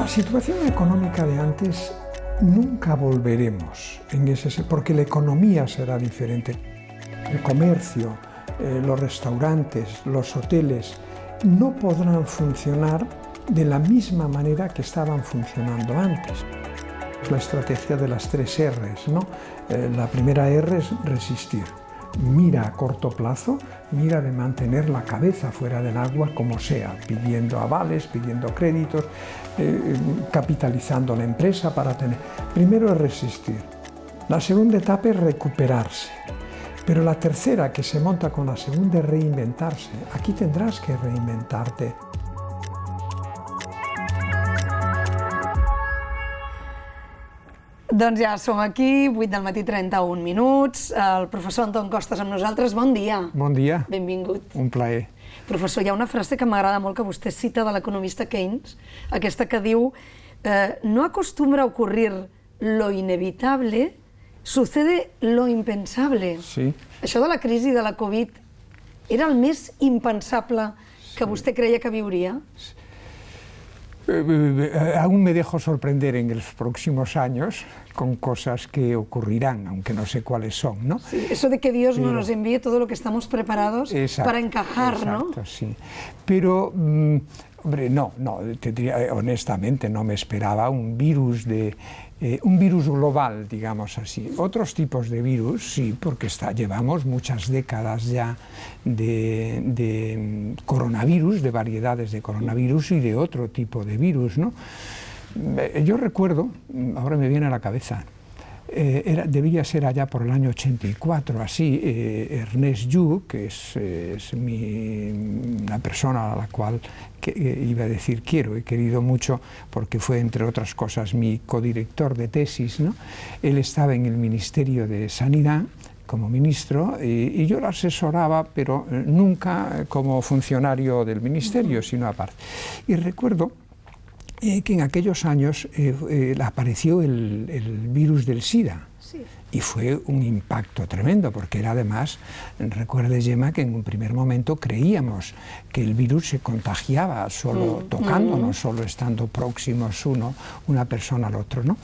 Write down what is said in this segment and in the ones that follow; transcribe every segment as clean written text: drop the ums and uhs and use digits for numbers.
la situación económica de antes nunca volveremos porque la economía será diferente. El comercio, los restaurantes, los hoteles no podrán funcionar de la misma manera que estaban funcionando antes. La estrategia de las 3 R's, ¿no? La primera R es resistir. Mira a corto plazo, mira de mantener la cabeza fuera del agua como sea, pidiendo avales, pidiendo créditos, capitalizando la empresa para tener... Primero es resistir. La segunda etapa es recuperarse. Pero la tercera, que se monta con la segunda, es reinventarse. Aquí tendrás que reinventarte. Doncs ja som aquí, 8 del matí, 31 minuts. El professor Anton Costas amb nosaltres. Bon dia. Bon dia. Benvingut. Un plaer. Professor, hi ha una frase que m'agrada molt que vostè cita de l'economista Keynes, aquesta que diu no acostumbra a ocurrir lo inevitable, sucede lo impensable. Sí. Això de la crisi de la Covid era el més impensable que vostè creia que viuria? Aún me dejo sorprender en los próximos años con cosas que ocurrirán, aunque no sé cuáles son, ¿no? Sí, eso de que Dios no nos envíe todo lo que estamos preparados para encajar, ¿no? Exacto, sí. Pero, hombre, no, te diría, honestamente, no me esperaba un virus global, digamos así. Otros tipos de virus, sí, porque llevamos muchas décadas ya de coronavirus, de variedades de coronavirus y de otro tipo de virus, ¿no? Yo recuerdo, ahora me viene a la cabeza, debía ser allá por el año 84, así, Ernest Lluch, que es una persona a la cual iba a decir he querido mucho, porque fue, entre otras cosas, mi codirector de tesis, ¿no? Él estaba en el Ministerio de Sanidad como ministro y yo lo asesoraba, pero nunca como funcionario del ministerio, sino aparte. Y recuerdo que en aquellos años apareció el virus del SIDA. Sí. Y fue un impacto tremendo, porque era además, recuerdes, Gemma, que en un primer momento creíamos que el virus se contagiaba solo tocándonos, solo estando próximos una persona al otro, ¿no?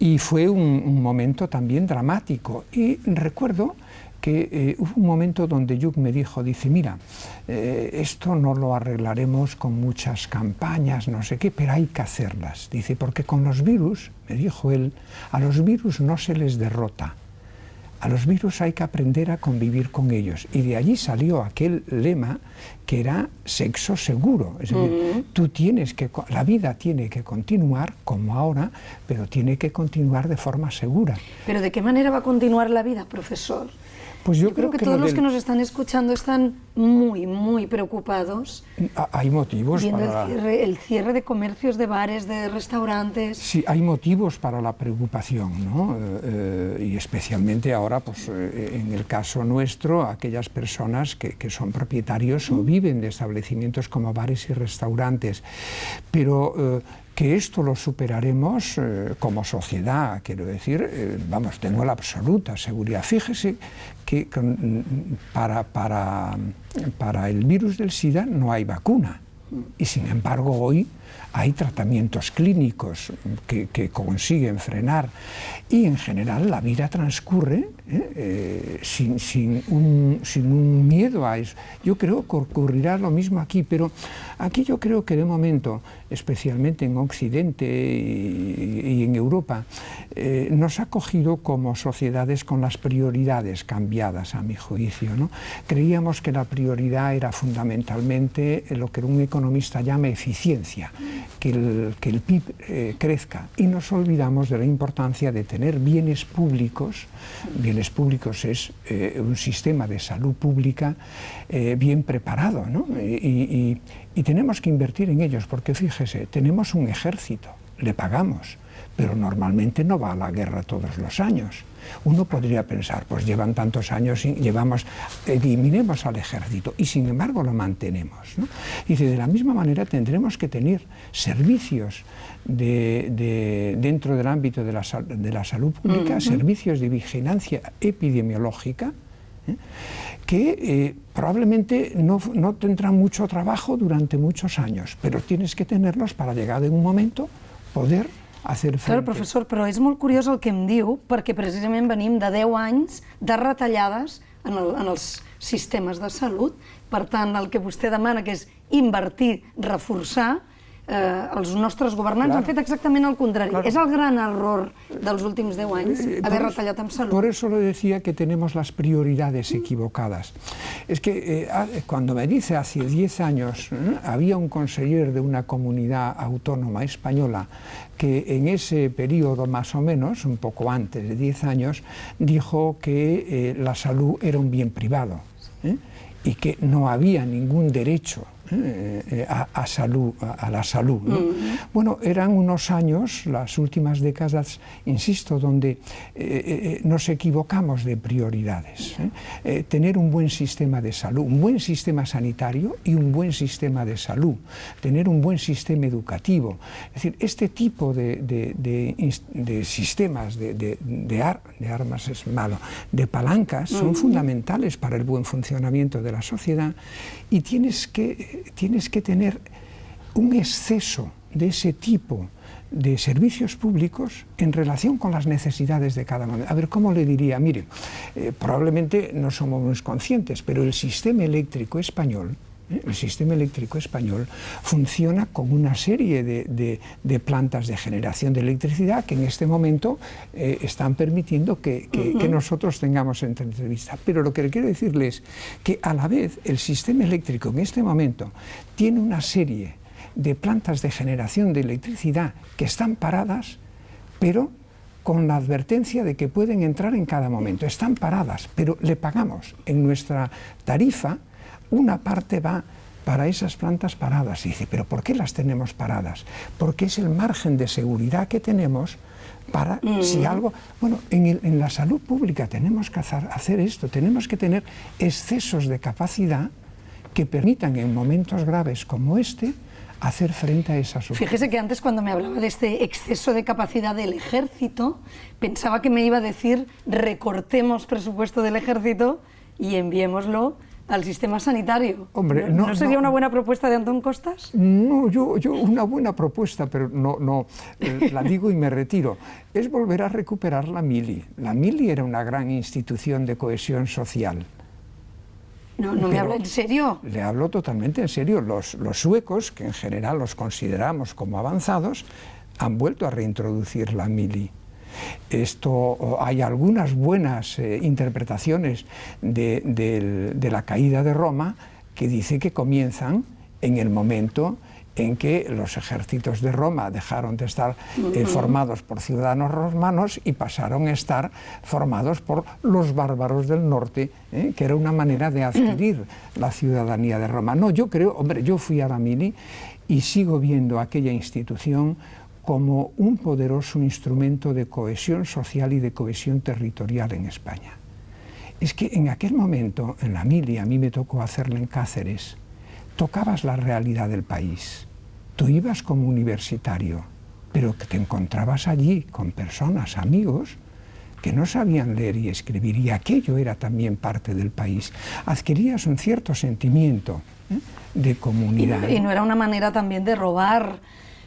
Y fue un momento también dramático. Y recuerdo que hubo un momento donde Lluch me dice, mira, esto no lo arreglaremos con muchas campañas, no sé qué, pero hay que hacerlas. Dice, porque con los virus, me dijo él, a los virus no se les derrota. A los virus hay que aprender a convivir con ellos. Y de allí salió aquel lema que era sexo seguro. Es decir, la vida tiene que continuar como ahora, pero tiene que continuar de forma segura. ¿Pero de qué manera va a continuar la vida, profesor? Pues yo creo que todos los que nos están escuchando están muy, muy preocupados. Hay motivos viendo para... el cierre de comercios, de bares, de restaurantes. Sí, hay motivos para la preocupación, ¿no? Y especialmente ahora, pues, en el caso nuestro, aquellas personas que son propietarios o viven de establecimientos como bares y restaurantes. Pero... que esto lo superaremos como sociedad, quiero decir, tengo la absoluta seguridad. Fíjese que para el virus del SIDA no hay vacuna y sin embargo hoy hay tratamientos clínicos que consiguen frenar y en general la vida transcurre sin un miedo a eso. Yo creo que ocurrirá lo mismo aquí, pero aquí yo creo que de momento, especialmente en Occidente y en Europa, nos ha cogido como sociedades con las prioridades cambiadas, a mi juicio, ¿no? Creíamos que la prioridad era fundamentalmente lo que un economista llama eficiencia, que el PIB crezca, y nos olvidamos de la importancia de tener bienes públicos. Bienes públicos es un sistema de salud pública bien preparado, ¿no? Y tenemos que invertir en ellos, porque fíjese, tenemos un ejército, le pagamos, pero normalmente no va a la guerra todos los años. Uno podría pensar, pues llevan tantos años, eliminemos al ejército, y sin embargo lo mantenemos, ¿no? Dice, de la misma manera tendremos que tener servicios dentro del ámbito de la salud pública, servicios de vigilancia epidemiológica, que probablemente no tendrán mucho trabajo durante muchos años, pero tienes que tenerlos para llegar en un momento poder hacer frente. Clar, professor, però és molt curiós el que em diu, perquè precisament venim de 10 anys de retallades en els sistemes de salut. Per tant, el que vostè demana, que és invertir, reforçar, els nostres governants han fet exactament el contrari. És el gran error dels últims 10 anys haver retallat en salut. Por eso lo decía que tenemos las prioridades equivocadas. Es que cuando me dice hace 10 años había un conseller de una comunidad autónoma española que en ese periodo más o menos, un poco antes de 10 años, dijo que la salud era un bien privado y que no había ningún derecho a la salud, ¿no? Bueno, eran unos años, las últimas décadas, insisto, donde nos equivocamos de prioridades. Tener un buen sistema de salud, un buen sistema sanitario y un buen sistema de salud, tener un buen sistema educativo. Es decir, este tipo de sistemas, de armas es malo, de palancas, son fundamentales para el buen funcionamiento de la sociedad, y tienes que tener un exceso de ese tipo de servicios públicos en relación con las necesidades de cada momento. A ver, ¿cómo le diría? Mire, probablemente no somos muy conscientes, pero el sistema eléctrico español funciona con una serie de plantas de generación de electricidad que en este momento están permitiendo que nosotros tengamos entrevista. Pero lo que le quiero decirles es que a la vez el sistema eléctrico en este momento tiene una serie de plantas de generación de electricidad que están paradas, pero con la advertencia de que pueden entrar en cada momento. Están paradas, pero le pagamos en nuestra tarifa. Una parte va para esas plantas paradas. Y dice, ¿pero por qué las tenemos paradas? Porque es el margen de seguridad que tenemos para si algo... Bueno, en la salud pública tenemos que hacer esto, tenemos que tener excesos de capacidad que permitan en momentos graves como este hacer frente a esas urgencias. Fíjese que antes, cuando me hablaba de este exceso de capacidad del ejército, pensaba que me iba a decir recortemos presupuesto del ejército y enviémoslo al sistema sanitario. Hombre, ¿No sería una buena propuesta de Antón Costas? No, yo una buena propuesta, pero no la digo y me retiro. Es volver a recuperar la Mili. La Mili era una gran institución de cohesión social. No me habla en serio. Le hablo totalmente en serio. Los suecos, que en general los consideramos como avanzados, han vuelto a reintroducir la Mili. Hay algunas buenas interpretaciones de la caída de Roma que dicen que comienzan en el momento en que los ejércitos de Roma dejaron de estar formados por ciudadanos romanos y pasaron a estar formados por los bárbaros del norte, que era una manera de adquirir la ciudadanía de Roma. No, yo creo, hombre, yo fui a la Mili y sigo viendo aquella institución como un poderoso instrumento de cohesión social y de cohesión territorial en España. Es que en aquel momento, en la Mili, a mí me tocó hacerla en Cáceres, tocabas la realidad del país. Tú ibas como universitario, pero que te encontrabas allí con personas, amigos, que no sabían leer y escribir, y aquello era también parte del país. Adquirías un cierto sentimiento de comunidad. ¿Y no era una manera también de robar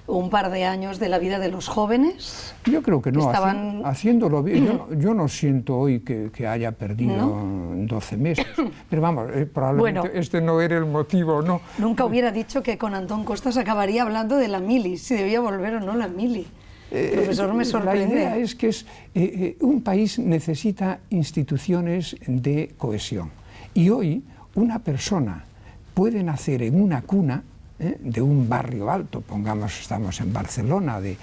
un par de años de la vida de los jóvenes? Yo creo que no, estaban... haciéndolo bien. Yo no siento hoy que haya perdido 12 meses, pero vamos, probablemente este no era el motivo, ¿no? Nunca hubiera dicho que con Antón Costas acabaría hablando de la Mili, si debía volver o no la Mili. Profesor, me sorprende. La idea es que un país necesita instituciones de cohesión, y hoy una persona puede nacer en una cuna de un barrio alto, pongamos, estamos en Barcelona, de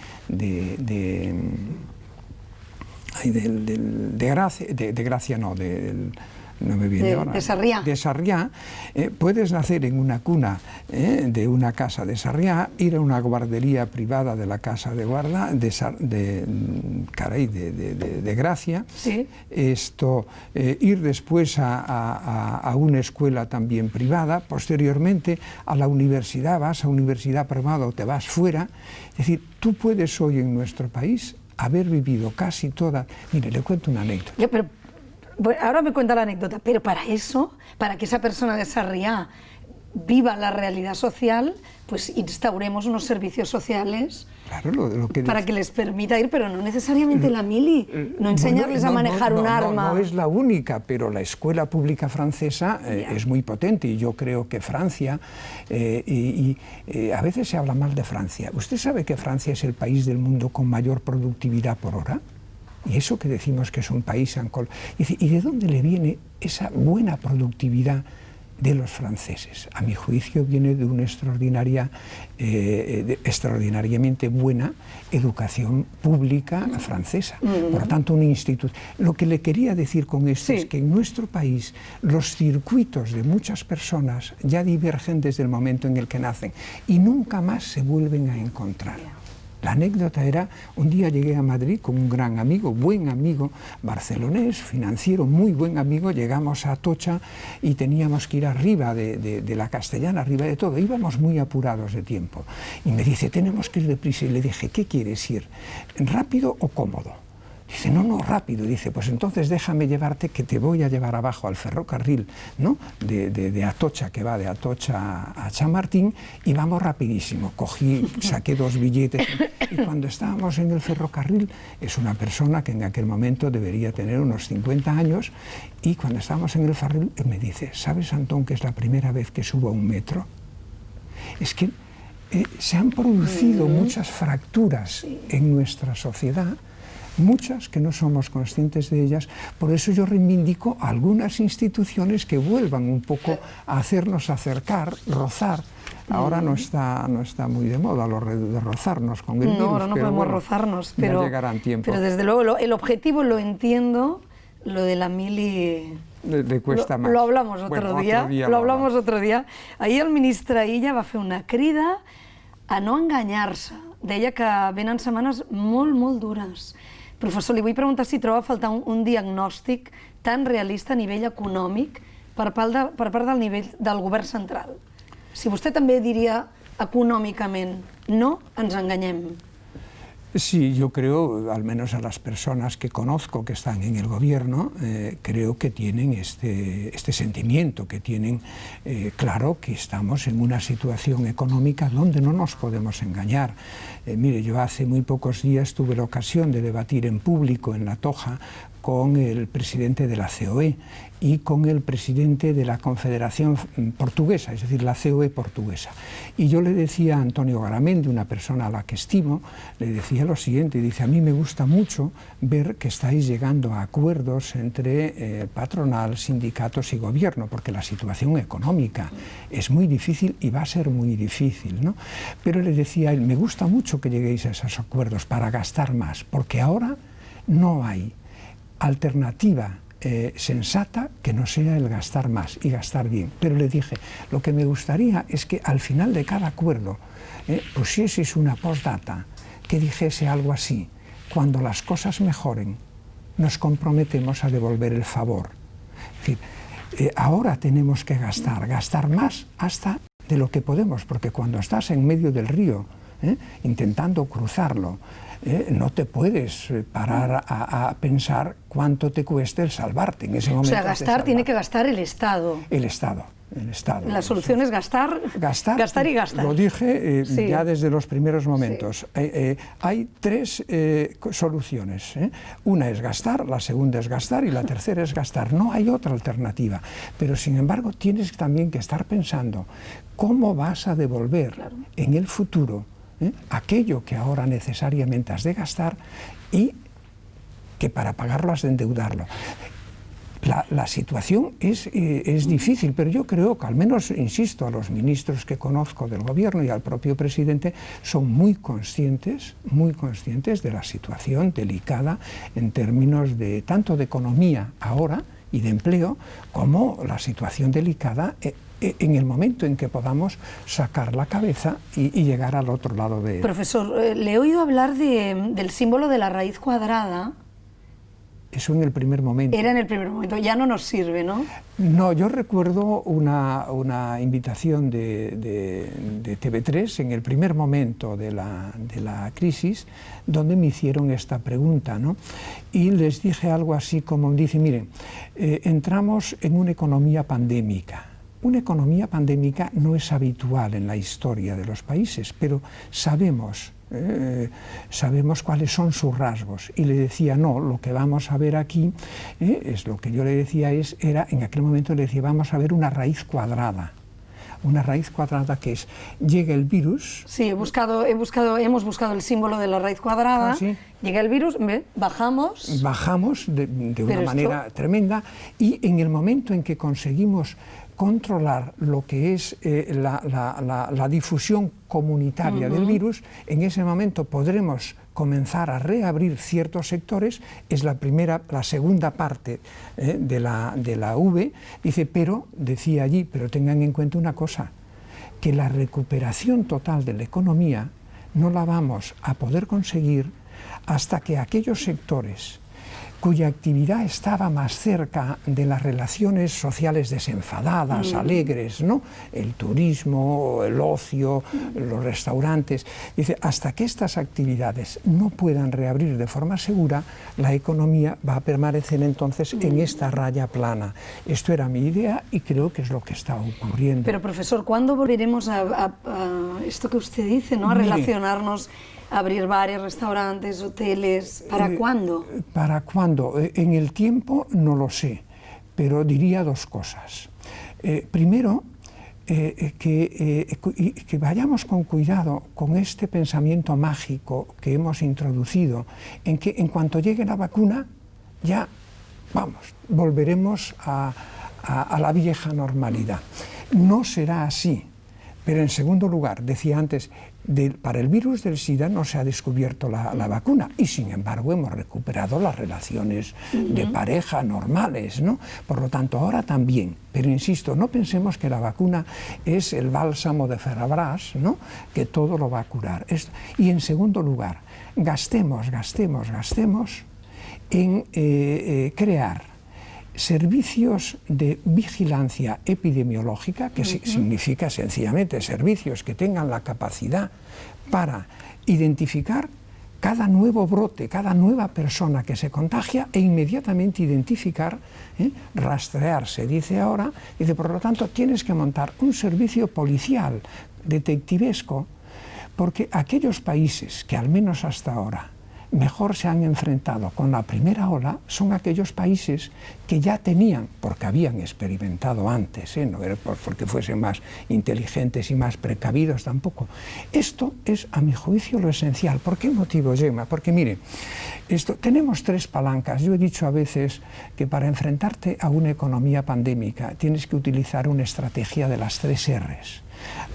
Sarriá, puedes nacer en una cuna de una casa de Sarriá, ir a una guardería privada de la casa de guarda de Gracia, ¿sí? Ir después a una escuela también privada, posteriormente a la universidad, vas a universidad privada o te vas fuera. Es decir, tú puedes hoy en nuestro país haber vivido casi toda... Mire, le cuento una anécdota. Bueno, ahora me cuenta la anécdota, pero para eso, para que esa persona de Sarriá viva la realidad social, pues instauremos unos servicios sociales para que les permita ir, pero no necesariamente la mili, no enseñarles a manejar un arma. No es la única, pero la escuela pública francesa es muy potente, y yo creo que Francia, a veces se habla mal de Francia. ¿Usted sabe que Francia es el país del mundo con mayor productividad por hora? Y eso que decimos que es un país... ¿Y de dónde le viene esa buena productividad de los franceses? A mi juicio viene de una extraordinariamente buena educación pública francesa. Por lo tanto, un instituto... Lo que le quería decir con esto es que en nuestro país los circuitos de muchas personas ya divergen desde el momento en el que nacen y nunca más se vuelven a encontrar. La anécdota era, un día llegué a Madrid con un gran amigo, buen amigo, barcelonés, financiero, muy buen amigo, llegamos a Atocha y teníamos que ir arriba de la Castellana, arriba de todo, íbamos muy apurados de tiempo. Y me dice, tenemos que ir deprisa, y le dije, ¿qué quieres ir? ¿Rápido o cómodo? Dice, no, rápido. Dice, pues entonces déjame llevarte, que te voy a llevar abajo al ferrocarril, ¿no?, de Atocha, que va de Atocha a Chamartín, y vamos rapidísimo. Saqué 2 billetes, y cuando estábamos en el ferrocarril, es una persona que en aquel momento debería tener unos 50 años, y cuando estábamos en el ferrocarril me dice, ¿sabes, Antón, que es la primera vez que subo a un metro? Es que se han producido muchas fracturas en nuestra sociedad, muchas que no somos conscientes de ellas. Por eso yo reivindico a algunas instituciones que vuelvan un poco a hacernos acercar, rozar. Ahora no está muy de moda lo de rozarnos con el virus. No, ahora no podemos rozarnos, pero ya llegarán tiempo. Pero desde luego el objetivo lo entiendo, lo de la mili... Le cuesta más. Lo hablamos otro día. Ahir el ministre Illa va fer una crida a no enganyar-se. Deia que venen setmanes molt, molt dures. Professor, li vull preguntar si troba a faltar un diagnòstic tan realista a nivell econòmic per part del govern central. Si vostè també diria econòmicament, no ens enganyem. Sí, yo creo, al menos a las personas que conozco que están en el gobierno, creo que tienen este sentimiento, que tienen claro que estamos en una situación económica donde no nos podemos engañar. Mire, yo hace muy pocos días tuve la ocasión de debatir en público en La Toja con el presidente de la COE y con el presidente de la Confederación Portuguesa, es decir, la COE portuguesa. Y yo le decía a Antonio Garamendi, una persona a la que estimo, le decía lo siguiente, dice, a mí me gusta mucho ver que estáis llegando a acuerdos entre patronal, sindicatos y gobierno, porque la situación económica es muy difícil y va a ser muy difícil, ¿no? Pero le decía a él, me gusta mucho que lleguéis a esos acuerdos para gastar más, porque ahora no hay alternativa sensata que no sea el gastar más y gastar bien. Pero le dije, lo que me gustaría es que al final de cada acuerdo pusieseis una postdata que dijese algo así, cuando las cosas mejoren, nos comprometemos a devolver el favor. Es decir, ahora tenemos que gastar más hasta de lo que podemos, porque cuando estás en medio del río, intentando cruzarlo, no te puedes parar a pensar cuánto te cuesta el salvarte en ese momento. O sea, gastar tiene que gastar el Estado. El Estado. La solución es gastar y gastar. Lo dije ya desde los primeros momentos. Sí. Hay 3 soluciones. Una es gastar, la segunda es gastar y la tercera es gastar. No hay otra alternativa. Pero sin embargo tienes también que estar pensando cómo vas a devolver en el futuro aquello que ahora necesariamente has de gastar y que para pagarlo has de endeudarlo. La situación es difícil, pero yo creo que al menos, insisto, a los ministros que conozco del gobierno y al propio presidente son muy conscientes de la situación delicada en términos de tanto de economía ahora y de empleo, como la situación delicada en el momento en que podamos sacar la cabeza y llegar al otro lado de... Profesor, le he oído hablar del símbolo de la raíz cuadrada. Eso en el primer momento. Era en el primer momento, ya no nos sirve, ¿no? No, yo recuerdo una invitación de TV3 en el primer momento de la crisis, donde me hicieron esta pregunta, ¿no? Y les dije algo así como, dice, miren, entramos en una economía pandémica, Una economía pandémica no es habitual en la historia de los países, pero sabemos cuáles son sus rasgos. Y le decía, no, lo que vamos a ver aquí, es lo que yo le decía, en aquel momento le decía, vamos a ver una raíz cuadrada. Una raíz cuadrada que es, llega el virus... Sí, hemos buscado el símbolo de la raíz cuadrada, ¿sí? Llega el virus, bajamos... Bajamos de una manera tremenda, y en el momento en que conseguimos controlar lo que es la difusión comunitaria del virus, en ese momento podremos comenzar a reabrir ciertos sectores. Es la segunda parte de la V. Dice, pero, decía allí, pero tengan en cuenta una cosa, que la recuperación total de la economía no la vamos a poder conseguir hasta que aquellos sectores cuya actividad estaba más cerca de las relaciones sociales desenfadadas, alegres, ¿no? El turismo, el ocio, los restaurantes. Dice, hasta que estas actividades no puedan reabrir de forma segura, la economía va a permanecer entonces en esta raya plana. Esto era mi idea y creo que es lo que está ocurriendo. Pero, profesor, ¿cuándo volveremos a esto que usted dice, ¿no? A relacionarnos, abrir bares, restaurantes, hoteles? ¿Para cuándo? ¿Para cuándo? En el tiempo no lo sé, pero diría dos cosas. Primero, que vayamos con cuidado con este pensamiento mágico que hemos introducido, en que en cuanto llegue la vacuna, ya, volveremos a la vieja normalidad. No será así. Pero en segundo lugar, decía antes, para el virus del SIDA no se ha descubierto la vacuna y sin embargo hemos recuperado las relaciones de pareja normales, ¿no? Por lo tanto, ahora también, pero insisto, no pensemos que la vacuna es el bálsamo de Ferrabras, ¿no? Que todo lo va a curar. Y en segundo lugar, gastemos en crear servicios de vigilancia epidemiológica, que significa sencillamente servicios que tengan la capacidad para identificar cada nuevo brote, cada nueva persona que se contagia e inmediatamente identificar, rastrear, se dice ahora, por lo tanto tienes que montar un servicio policial, detectivesco, porque aquellos países que al menos hasta ahora mejor se han enfrentado con la primera ola son aquellos países que ya tenían, porque habían experimentado antes, no era porque fuesen más inteligentes y más precavidos tampoco. Esto es, a mi juicio, lo esencial. ¿Por qué motivo, Gemma? Porque, mire, tenemos tres palancas. Yo he dicho a veces que para enfrentarte a una economía pandémica tienes que utilizar una estrategia de las tres R's.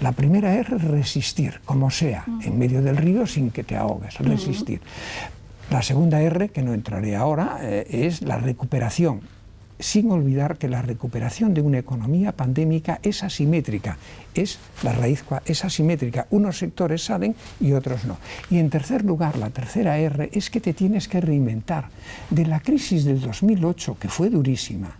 La primera es resistir, como sea, en medio del río sin que te ahogues, resistir. La segunda R, que no entraré ahora, es la recuperación, sin olvidar que la recuperación de una economía pandémica es asimétrica, es asimétrica. Unos sectores salen y otros no. Y en tercer lugar, la tercera R, es que te tienes que reinventar. De la crisis del 2008, que fue durísima,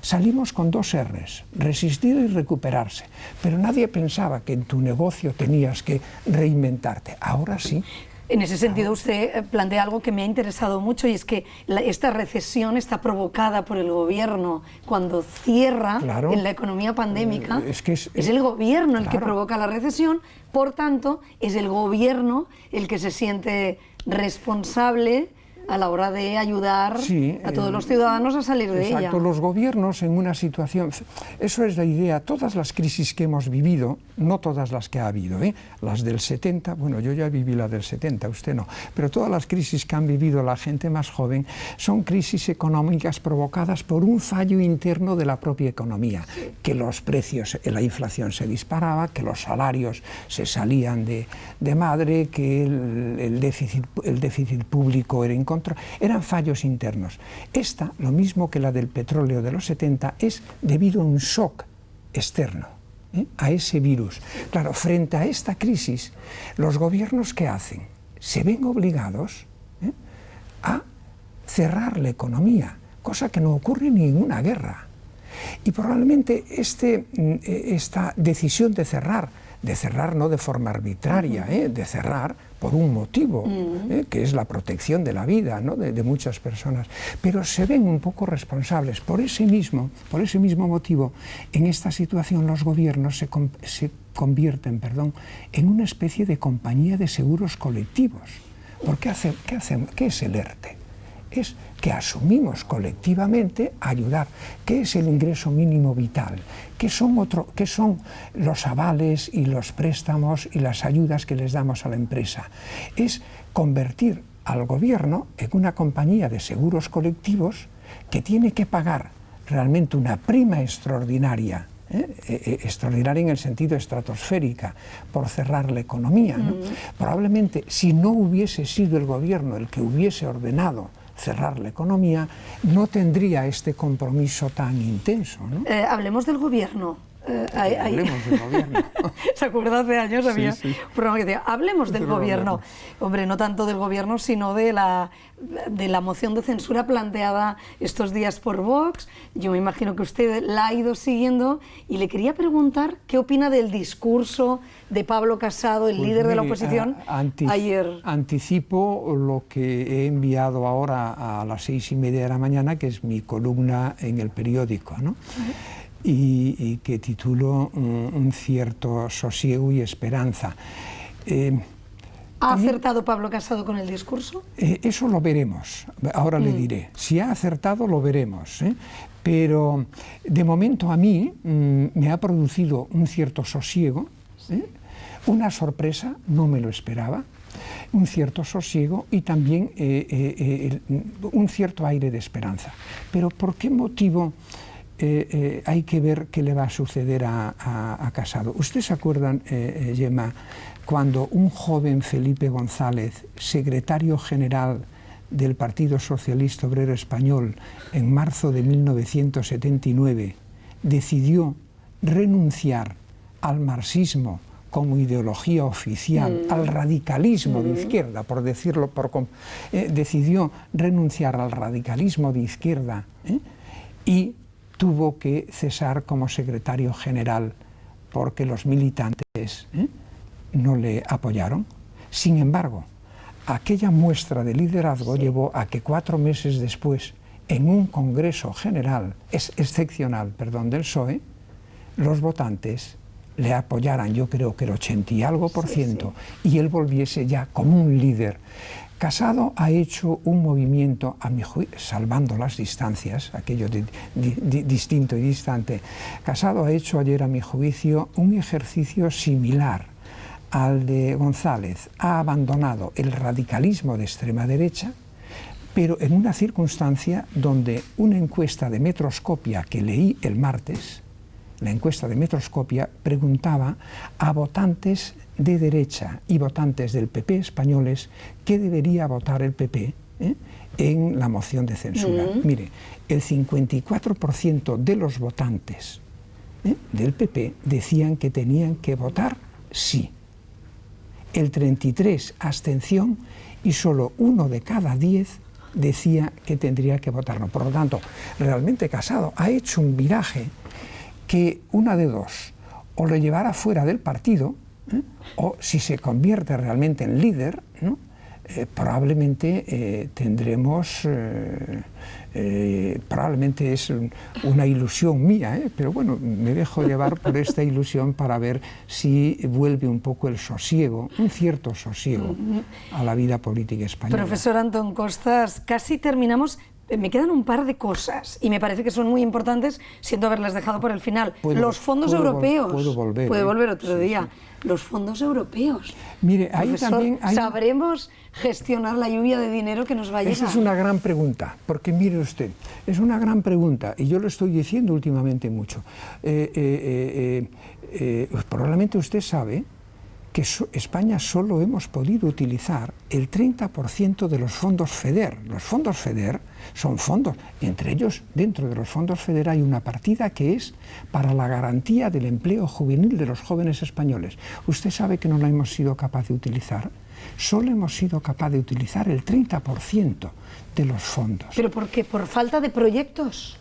salimos con dos R's, resistir y recuperarse, pero nadie pensaba que en tu negocio tenías que reinventarte. Ahora sí. En ese sentido, usted plantea algo que me ha interesado mucho, y es que esta recesión está provocada por el gobierno. Cuando cierra en la economía pandémica, es el gobierno el que provoca la recesión, por tanto, es el gobierno el que se siente responsable a la hora de ayudar a todos los ciudadanos a salir de ella. Exacto, los gobiernos en una situación... Eso es la idea. Todas las crisis que hemos vivido, no todas las que ha habido, las del 70, bueno, yo ya viví la del 70, usted no, pero todas las crisis que han vivido la gente más joven son crisis económicas provocadas por un fallo interno de la propia economía, que los precios, la inflación se disparaba, que los salarios se salían de madre, que el déficit público era incontrolable. Eran fallos internos. Esta, lo mismo que la del petróleo de los 70, es debido a un shock externo, a ese virus. Claro, frente a esta crisis, los gobiernos, ¿qué hacen? Se ven obligados a cerrar la economía, cosa que no ocurre ni en una guerra. Y probablemente esta decisión de cerrar no de forma arbitraria, de cerrar, por un motivo, que es la protección de la vida, ¿no?, de muchas personas, pero se ven un poco responsables. Por ese mismo motivo, en esta situación los gobiernos se convierten, en una especie de compañía de seguros colectivos. ¿Por qué es el ERTE? Es que asumimos colectivamente ayudar. ¿Qué es el ingreso mínimo vital? ¿Qué son los avales y los préstamos y las ayudas que les damos a la empresa? Es convertir al gobierno en una compañía de seguros colectivos que tiene que pagar realmente una prima extraordinaria, extraordinaria en el sentido estratosférica, por cerrar la economía, ¿no? Probablemente, si no hubiese sido el gobierno el que hubiese ordenado cerrar la economía, no tendría este compromiso tan intenso, ¿no? Hablemos del gobierno. Hablemos del gobierno. ¿Se acuerda? Hace años había sí. un programa que decía, hablemos del gobierno. Hombre, no tanto del gobierno, sino de la moción de censura planteada estos días por Vox. Yo me imagino que usted la ha ido siguiendo y le quería preguntar qué opina del discurso de Pablo Casado, el líder de la oposición, ayer. Anticipo lo que he enviado ahora a las 6:30 de la mañana, que es mi columna en el periódico, ¿no? Y que titulo Un cierto sosiego y esperanza. ¿Ha acertado Pablo Casado con el discurso? Eso lo veremos, ahora le diré. Si ha acertado, lo veremos, pero de momento a mí me ha producido un cierto sosiego, una sorpresa, no me lo esperaba, un cierto sosiego y también un cierto aire de esperanza. Pero ¿por qué motivo hay que ver qué le va a suceder a Casado? ¿Ustedes se acuerdan, Gemma, cuando un joven Felipe González, secretario general del Partido Socialista Obrero Español, en marzo de 1979, decidió renunciar al marxismo como ideología oficial, al radicalismo de izquierda, por decirlo, decidió renunciar al radicalismo de izquierda y tuvo que cesar como secretario general porque los militantes no le apoyaron? Sin embargo, aquella muestra de liderazgo llevó a que 4 meses después, en un congreso general, excepcional, del PSOE, los votantes le apoyaran, yo creo que el 80 y algo %, y él volviese ya como un líder. Casado ha hecho un movimiento, a mi juicio, salvando las distancias, aquello de distinto y distante. Casado ha hecho ayer, a mi juicio, un ejercicio similar al de González. Ha abandonado el radicalismo de extrema derecha, pero en una circunstancia donde una encuesta de Metroscopia que leí el martes, la encuesta de Metroscopia, preguntaba a votantes de derecha y votantes del PP españoles qué debería votar el PP en la moción de censura. Mire, el 54% de los votantes del PP decían que tenían que votar sí. El 33% abstención y solo 1 de cada 10 decía que tendría que votar no. Por lo tanto, realmente Casado ha hecho un viraje que una de dos, o lo llevará fuera del partido, o si se convierte realmente en líder, ¿no? Probablemente tendremos, probablemente es una ilusión mía, pero bueno, me dejo llevar por esta ilusión para ver si vuelve un poco el sosiego, un cierto sosiego a la vida política española. Profesor Antón Costas, casi terminamos. Me quedan un par de cosas y me parece que son muy importantes, siento haberlas dejado por el final. Los fondos europeos. Puede volver otro día. Sí. Los fondos europeos. Mire, ahí profesor, también hay... ¿sabremos gestionar la lluvia de dinero que nos va a llegar? Esa es una gran pregunta, porque mire usted, es una gran pregunta y yo lo estoy diciendo últimamente mucho. Probablemente usted sabe que España solo hemos podido utilizar el 30% de los fondos FEDER. Los fondos FEDER son fondos, entre ellos, dentro de los fondos FEDER hay una partida que es para la garantía del empleo juvenil de los jóvenes españoles. ¿Usted sabe que no la hemos sido capaz de utilizar? Solo hemos sido capaz de utilizar el 30% de los fondos. ¿Pero por qué? ¿Por falta de proyectos?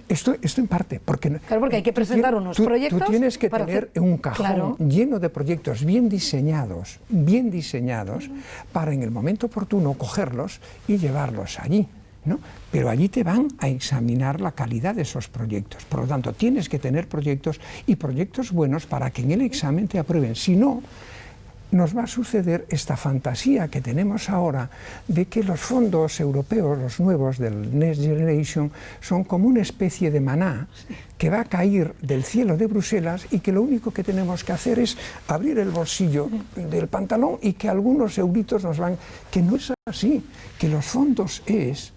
Esto en parte, porque... Claro, porque hay que presentar unos proyectos... Tú tienes que tener un cajón lleno de proyectos bien diseñados, para en el momento oportuno cogerlos y llevarlos allí, ¿no? Pero allí te van a examinar la calidad de esos proyectos. Por lo tanto, tienes que tener proyectos y proyectos buenos para que en el examen te aprueben. Si no, nos va a suceder esta fantasía que tenemos ahora de que los fondos europeos, los nuevos del Next Generation, son como una especie de maná que va a caer del cielo de Bruselas y que lo único que tenemos que hacer es abrir el bolsillo del pantalón y que algunos euritos nos van... Que no es así, que los fondos es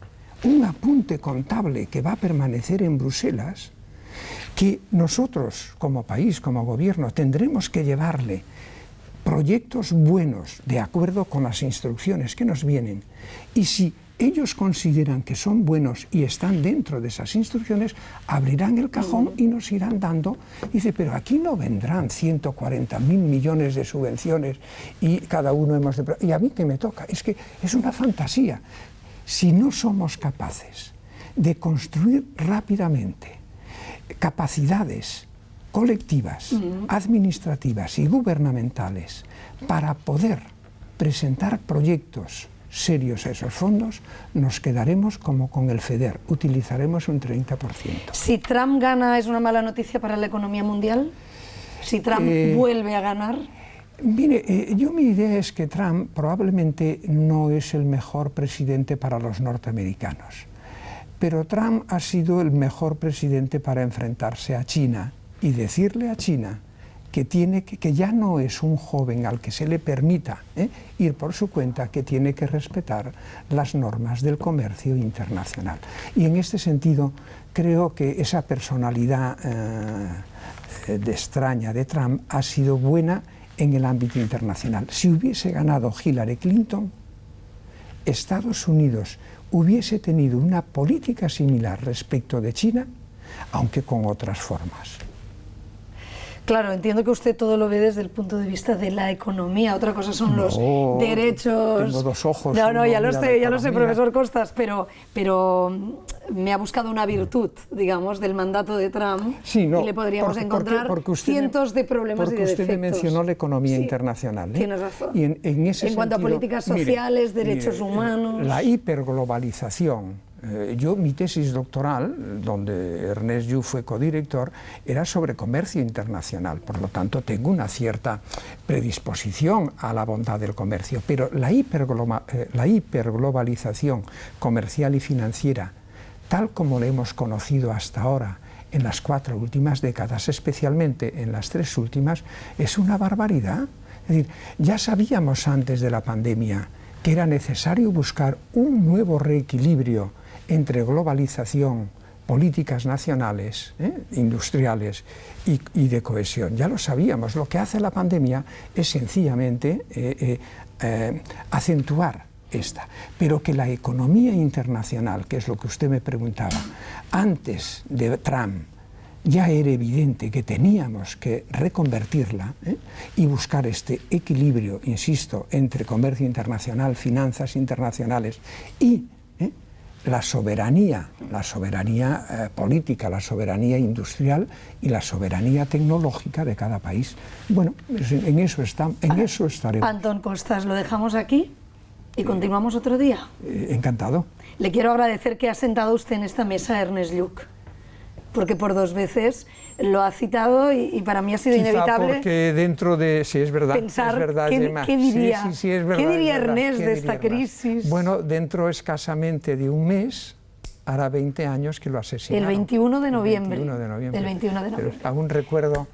un apunte contable que va a permanecer en Bruselas, que nosotros como país, como gobierno, tendremos que llevarle proyectos buenos de acuerdo con las instrucciones que nos vienen, y si ellos consideran que son buenos y están dentro de esas instrucciones, abrirán el cajón y nos irán dando. Dice, pero aquí no vendrán 140.000 millones de subvenciones y cada uno hemos de... ¿Y a mí qué me toca? Es que es una fantasía. Si no somos capaces de construir rápidamente capacidades colectivas, administrativas y gubernamentales para poder presentar proyectos serios a esos fondos, nos quedaremos como con el FEDER, utilizaremos un 30%. Si Trump gana, ¿es una mala noticia para la economía mundial? Si Trump vuelve a ganar... Mire, mi idea es que Trump probablemente no es el mejor presidente para los norteamericanos, pero Trump ha sido el mejor presidente para enfrentarse a China y decirle a China que ya no es un joven al que se le permita ir por su cuenta, que tiene que respetar las normas del comercio internacional. Y en este sentido creo que esa personalidad extraña de Trump ha sido buena en el ámbito internacional. Si hubiese ganado Hillary Clinton, Estados Unidos hubiese tenido una política similar respecto de China, aunque con otras formas. Claro, entiendo que usted todo lo ve desde el punto de vista de la economía. Otra cosa son los derechos... Tengo dos ojos. No, ya lo sé, profesor Costas, pero me ha buscado una virtud, digamos, del mandato de Trump, y le podríamos encontrar cientos de problemas y de defectos. Porque usted mencionó la economía internacional. Tiene razón. Y en ese cuanto a políticas sociales, derechos humanos... La hiperglobalización. Mi tesis doctoral, donde Ernest Lluch fue codirector, era sobre comercio internacional. Por lo tanto, tengo una cierta predisposición a la bondad del comercio. Pero la hiperglobalización comercial y financiera, tal como la hemos conocido hasta ahora, en las 4 últimas décadas, especialmente en las 3 últimas, es una barbaridad. Es decir, ya sabíamos antes de la pandemia que era necesario buscar un nuevo reequilibrio entre globalización, políticas nacionales, industriales y de cohesión. Ya lo sabíamos. Lo que hace la pandemia es sencillamente acentuar esta. Pero que la economía internacional, que es lo que usted me preguntaba, antes de Trump ya era evidente que teníamos que reconvertirla y buscar este equilibrio, insisto, entre comercio internacional, finanzas internacionales y la soberanía política, la soberanía industrial y la soberanía tecnológica de cada país. Bueno, en eso estaremos. Antón Costas, lo dejamos aquí y continuamos otro día. Encantado. Le quiero agradecer que ha sentado usted en esta mesa a Ernest Lluch, porque por 2 veces lo ha citado y para mí ha sido inevitable. Porque dentro de... Sí, es verdad. Pensar, es verdad, ¿qué diría, es verdad, ¿qué diría es verdad, Ernest de esta crisis? Bueno, dentro escasamente de un mes, hará 20 años que lo asesinaron. El 21 de noviembre. El 21 de noviembre. El 21 de noviembre. Pero aún recuerdo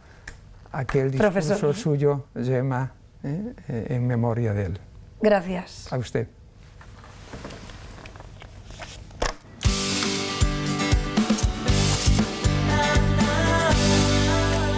aquel discurso suyo, Gemma, en memoria de él. Gracias. A usted.